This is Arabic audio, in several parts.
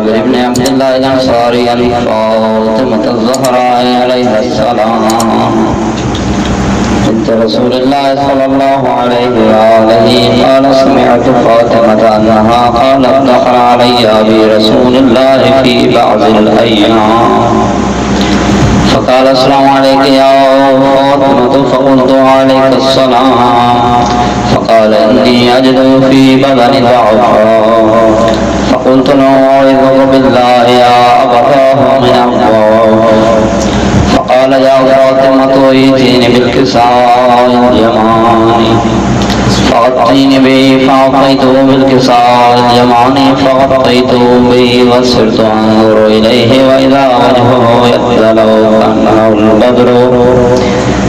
جابر بن عبد الله الأنصاري عن فاطمة الزهراء عليها السلام بنت رسول الله صلى الله عليه وآله قال سمعت فاطمة أنها قالت دخل علي أبي رسول الله في بعض الأيام فقال السلام عليك يا فاطمة فقلت عليك السلام فقال إني أجد في بدني ضعفا فقلت نعوذ بالله يا أبتاه من الله فقال يا فاطمة ائتيني بالكساء اليماني فغطيني به فأعطيته بالكساء اليماني فغطيته به وسرت أنظر إليه وإذا وجهه يتلو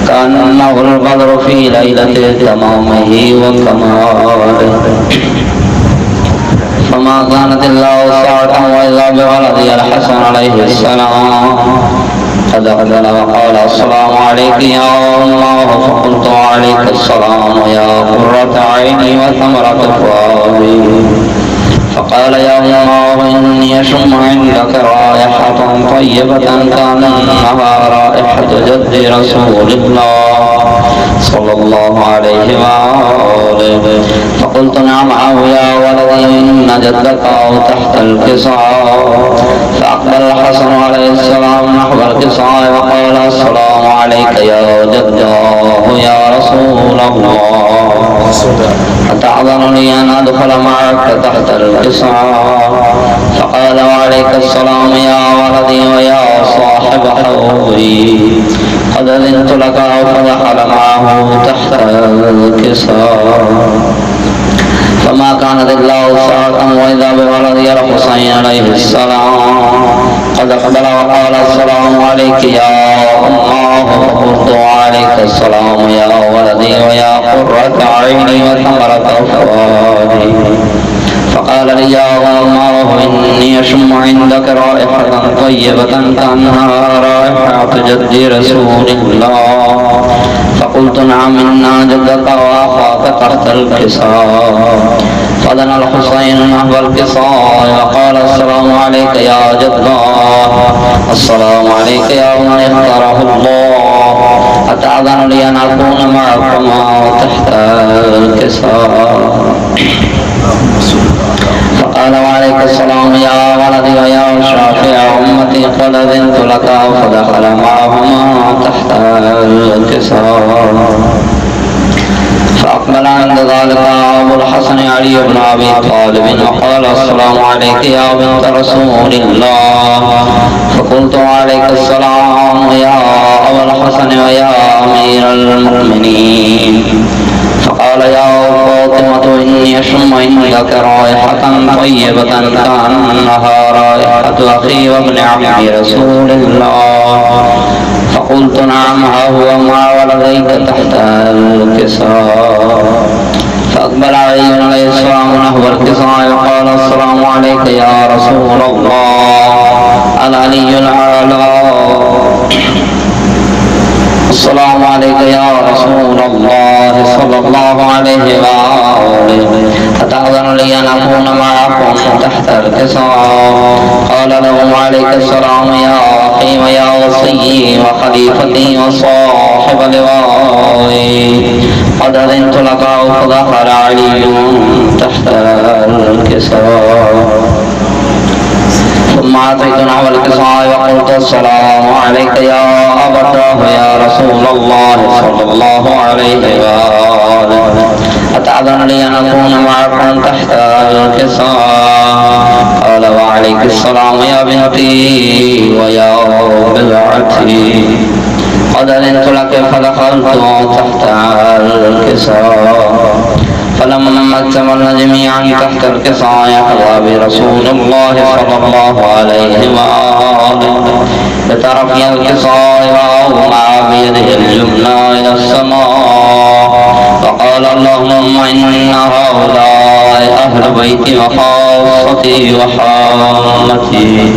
كأنه البدر في ليلة تمامه وكماله فما كانت الله ساعة وإذا بولدي الحسن عليه السلام قد أقبل وقال السلام عليك يا الله فقلت عليك السلام يا قرة عيني وثمرة فؤادي فقال يا الله إني أشم عندك رائحة طيبة كأنها رائحة جد رسول الله صلى الله عليه وآله فقلت نعم يا ولدي إن جدك أو تحت الكساء فأقبل الحسن عليه السلام نحو الكساء وقال السلام عليك يا جداه يا رسول الله أتعذرني أن أدخل معك تحت الكساء فقال وعليك السلام يا ولدي ويا صاحب حوري قد أذنت لك فدخل معه تحت الكساء فما كانت الله ساعة وإذا بولدي الحسين عليه السلام قد أقبل وقال السلام عليك يا الله فقلت عليك السلام يا ولدي ويا قرة عيني وثمرة فؤادي فقال لي يا الله إني أشم عندك رائحة طيبة كأنها رائحة جد رسول الله فقلت نعم إن جدك وأخاك تحت الكساء فدنا الحسين نحو الكساء وقال السلام عليك يا جد الله السلام عليك يا من اختاره الله أتأذن لي أن أكون معكما تحت الكساء فقال وعليك السلام يا ولدي ويا شافع أمتي قد أذنت لك فدخل معهما تحت الكساء فأقبل عند ذلك أبو الحسن علي بن أبي طالب وقال السلام عليك يا بنت رسول الله فقلت عليك السلام يا أبا الحسن ويا أمير المؤمنين فقال يا فاطمة إني أشم عندك رائحة طيبة كأنها رائحة أخي وابن عم رسول الله فقلت نعم هو مع ولديك تحت الكساء فأقبل علي عليه السلام نحو الكساء وقال السلام عليك يا رسول الله العلي الأعلى السلام عليك يا رسول الله صلى الله عليه وآله أتأذن لي أن أكون معكم تحت الكساء قال له عليك السلام يا أخي ويا وصي وخليفتي وصاحب لوائي قد أذنت لك فدخل علي تحت الكساء ثم أتيت نحو الكساء وقلت السلام عليك يا أبتاه يا رسول الله صلى الله عليه وآله أتأذن لي أن أكون معكم تحت الكساء قال وعليك السلام يا بنتي ويا بضعتي قد أذنت لك فدخلت تحت الكساء فلما اجتمعنا جميعا تحت الكساء يحظى برسول الله صلى الله عليه وآله بطرف الكساء وأومع بيده اليمنى إلى السماء وقال اللهم إن هؤلاء أهل بيتي وخاصتي وحامتي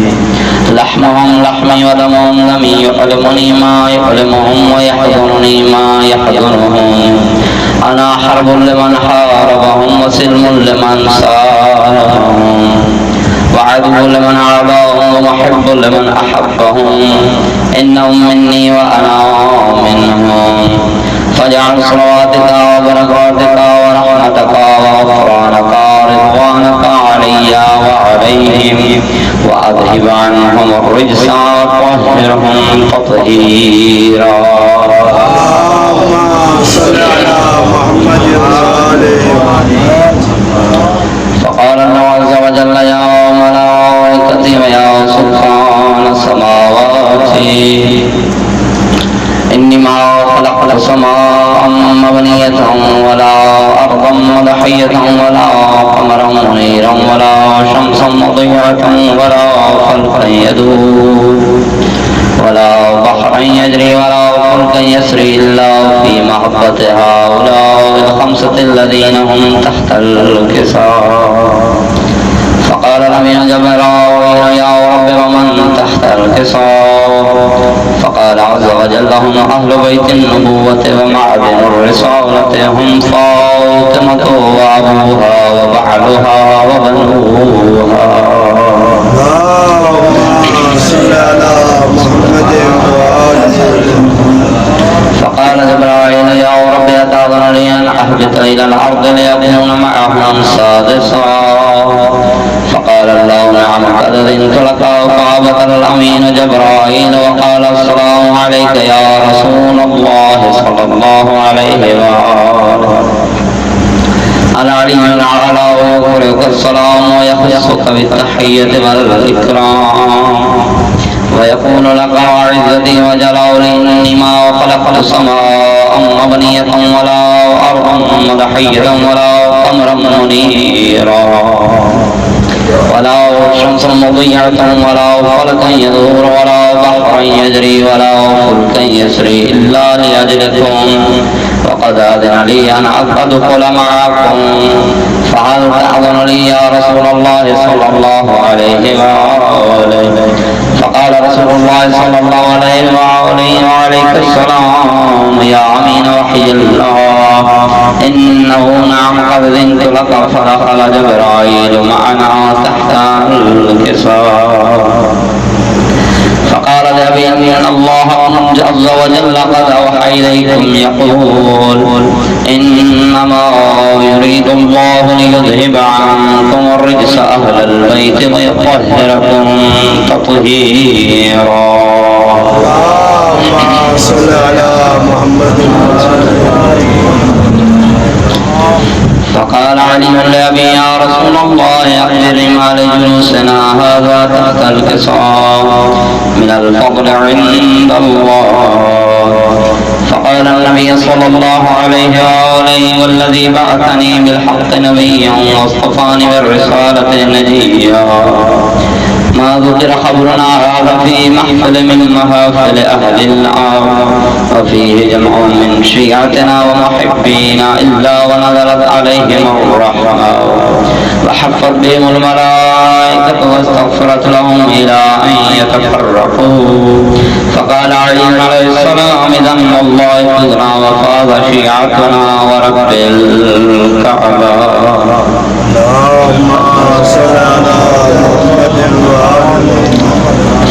لحمهم لحمي ودمهم دمي يحلمني ما يحلمهم ويحضرني ما يحضرهم أنا حرب لمن حاربهم وسلم لمن سارهم وعدو لمن عاداهم ومحب لمن أحبهم إنهم مني وأنا منهم فاجعل صلواتك وبركاتك ورحمتك وغفرانك ورضوانك علي وعليهم وأذهب عنهم الرجس وطهرهم تطهيرا. اللهم صل على محمد وآله. فقال الله عز وجل يا ملائكتي ويا سلطان السماوات إني ما خلقت سماء مبنية ولا أرضا مضحية ولا قمرا منيرا ولا شمسا مضيعة ولا خلقا يدور ولا بحرا يجري ولا فلكا يسري إلا في محبة هؤلاء الخمسة الذين هم تحت الكساء. فقال الأمين جبرائيل يا رب ومن تحت الكساء؟ فقال عز وجل هم أهل بيت النبوة ومعدن الرسالة هم فاطمة وأبوها وبعلها وبنوها. فقال جبرائيل يا رب أتأذن لي أن أهبط إلى الأرض ليكون معهم سادسا؟ فقال الله نعم قد أذنت لك. فهبط الأمين جبرائيل وقال السلام عليك يا رسول الله صلى الله عليه وآله. العلي الأعلى ويقرئك السلام ويخصك بالتحية والإكرام ويقول لك وعزتي وجلالي إني ما خلقت سماء مبنية ولا أرضا مضحية ولا قمرا منيرا ولا شمس مضيعة ولا فلكا يدور ولا بحرا يجري ولا فلكا يسري إلا لأجلكم وقد أذن لي أن أدخل معكم فهل تأذن لي يا رسول الله صلى الله عليه وآله؟ فقال رسول الله صلى الله عليه وآله وعليك السلام يا أمين وحي الله إنه نعم قد أذنت لك. فدخل جبرائيل معنا تحت الكساء. فقال لأبي أن الله عز وجل قد أوحى إليكم يقول إنما يريد الله ليذهب عنكم الرجس أهل البيت ويطهركم تطهيرا. اللهم صل على محمد. فقال علي لأبي يا رسول الله أخبر ما لجلوسنا هذا تحت الكساء من الفضل عند الله. فقال النبي صلى الله عليه وآله والذي بعثني بالحق نبيا واصطفاني بالرسالة نجيا ما ذكر خبرنا هذا في محفل من محافل أهل الأرض وفيه جمع من شيعتنا ومحبينا إلا ونزلت عليهم الرحمة وحفت بهم الملائكة واستغفرت لهم إلى أن يتفرقوا. فقال علي عليه السلام إذن الله فزنا وفاز شيعتنا ورب الكعبة. اللهم صل على محمد.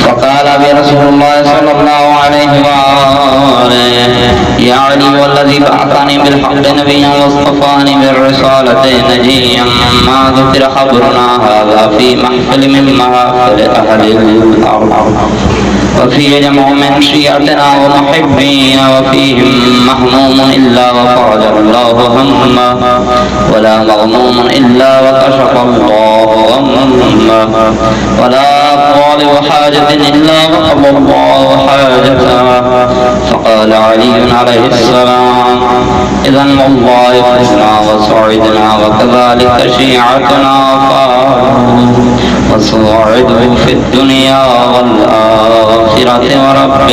فقال برسول الله صلى الله عليه وآله يا علي والذي بعثني بالحق نبيا واصطفاني بالرسالة نجيا ما ذكر خبرنا هذا في محفل من محافل أهل الأرض وفيه جمع من شيعتنا ومحبين وفيهم مهموم إلا وفرج الله همه ولا مغموم إلا وكشف الله غمه ولا طالب حاجة إلا وقضى الله حاجته. فقال علي عليه السلام إذن والله فزنا وسعدنا وكذلك شيعتنا وسعدوا في الدنيا والآخرة ورب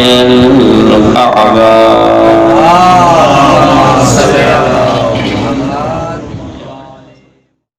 الكعبة.